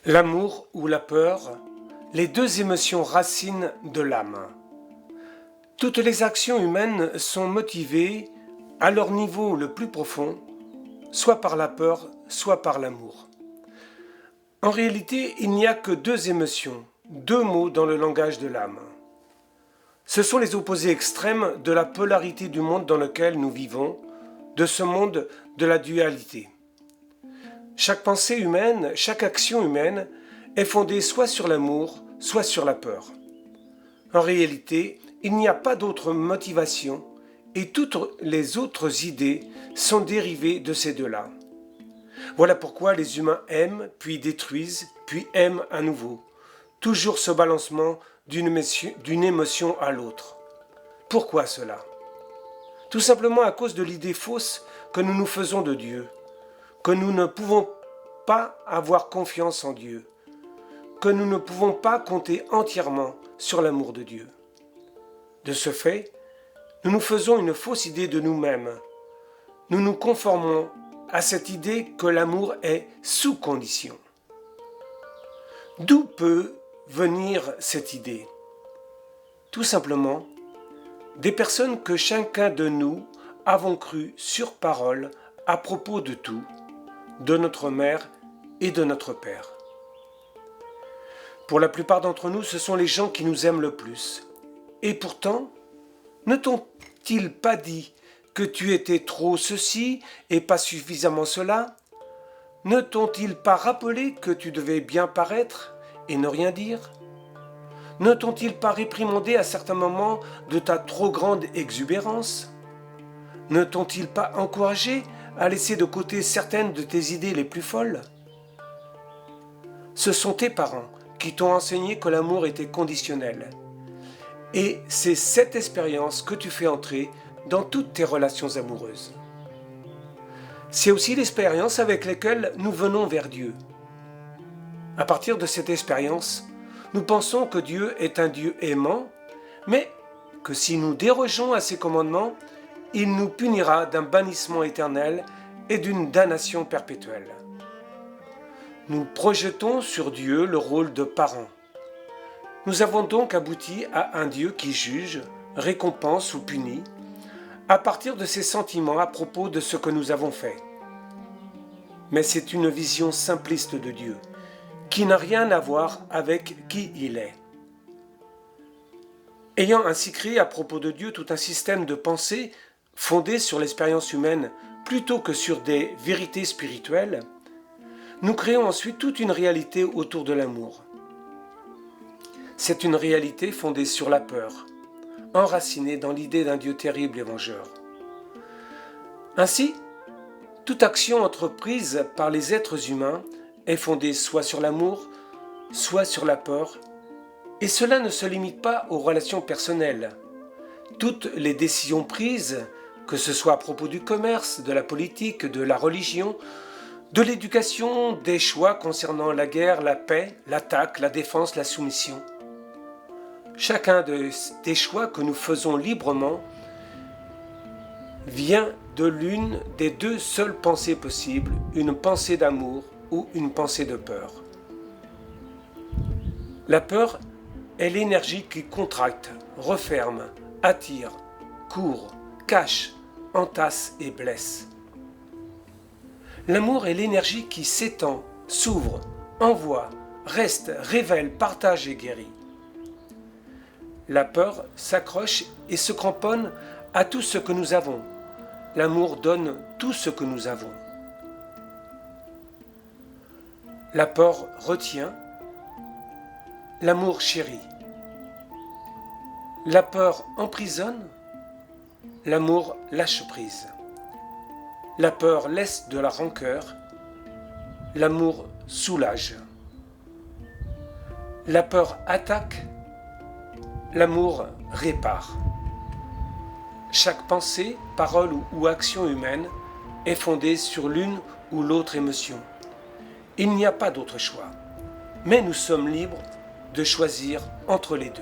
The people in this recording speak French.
L'amour ou la peur, les deux émotions racines de l'âme. Toutes les actions humaines sont motivées, à leur niveau le plus profond, soit par la peur, soit par l'amour. En réalité, il n'y a que deux émotions, deux mots dans le langage de l'âme. Ce sont les opposés extrêmes de la polarité du monde dans lequel nous vivons, de ce monde de la dualité. Chaque pensée humaine, chaque action humaine est fondée soit sur l'amour, soit sur la peur. En réalité, il n'y a pas d'autre motivation et toutes les autres idées sont dérivées de ces deux-là. Voilà pourquoi les humains aiment, puis détruisent, puis aiment à nouveau. Toujours ce balancement d'une émotion à l'autre. Pourquoi cela ? Tout simplement à cause de l'idée fausse que nous nous faisons de Dieu, que nous ne pouvons pas avoir confiance en Dieu, que nous ne pouvons pas compter entièrement sur l'amour de Dieu. De ce fait, nous nous faisons une fausse idée de nous-mêmes. Nous nous conformons à cette idée que l'amour est sous condition. D'où peut venir cette idée ? Tout simplement, des personnes que chacun de nous avons cru sur parole à propos de tout, de notre mère et de notre père. Pour la plupart d'entre nous, ce sont les gens qui nous aiment le plus. Et pourtant, ne t'ont-ils pas dit que tu étais trop ceci et pas suffisamment cela ? Ne t'ont-ils pas rappelé que tu devais bien paraître et ne rien dire ? Ne t'ont-ils pas réprimandé à certains moments de ta trop grande exubérance ? Ne t'ont-ils pas encouragé à laisser de côté certaines de tes idées les plus folles ? Ce sont tes parents qui t'ont enseigné que l'amour était conditionnel. Et c'est cette expérience que tu fais entrer dans toutes tes relations amoureuses. C'est aussi l'expérience avec laquelle nous venons vers Dieu. À partir de cette expérience, nous pensons que Dieu est un Dieu aimant, mais que si nous dérogeons à ses commandements, il nous punira d'un bannissement éternel et d'une damnation perpétuelle. Nous projetons sur Dieu le rôle de parent. Nous avons donc abouti à un Dieu qui juge, récompense ou punit, à partir de ses sentiments à propos de ce que nous avons fait. Mais c'est une vision simpliste de Dieu, qui n'a rien à voir avec qui il est. Ayant ainsi créé à propos de Dieu tout un système de pensée fondé sur l'expérience humaine plutôt que sur des vérités spirituelles, nous créons ensuite toute une réalité autour de l'amour. C'est une réalité fondée sur la peur, enracinée dans l'idée d'un Dieu terrible et vengeur. Ainsi, toute action entreprise par les êtres humains est fondée soit sur l'amour, soit sur la peur, et cela ne se limite pas aux relations personnelles. Toutes les décisions prises, que ce soit à propos du commerce, de la politique, de la religion, de l'éducation, des choix concernant la guerre, la paix, l'attaque, la défense, la soumission. Chacun des choix que nous faisons librement vient de l'une des deux seules pensées possibles, une pensée d'amour ou une pensée de peur. La peur est l'énergie qui contracte, referme, attire, court, cache, entasse et blesse. L'amour est l'énergie qui s'étend, s'ouvre, envoie, reste, révèle, partage et guérit. La peur s'accroche et se cramponne à tout ce que nous avons. L'amour donne tout ce que nous avons. La peur retient. L'amour chérit. La peur emprisonne. L'amour lâche prise. La peur laisse de la rancœur. L'amour soulage. La peur attaque. L'amour répare. Chaque pensée, parole ou action humaine est fondée sur l'une ou l'autre émotion. Il n'y a pas d'autre choix. Mais nous sommes libres de choisir entre les deux.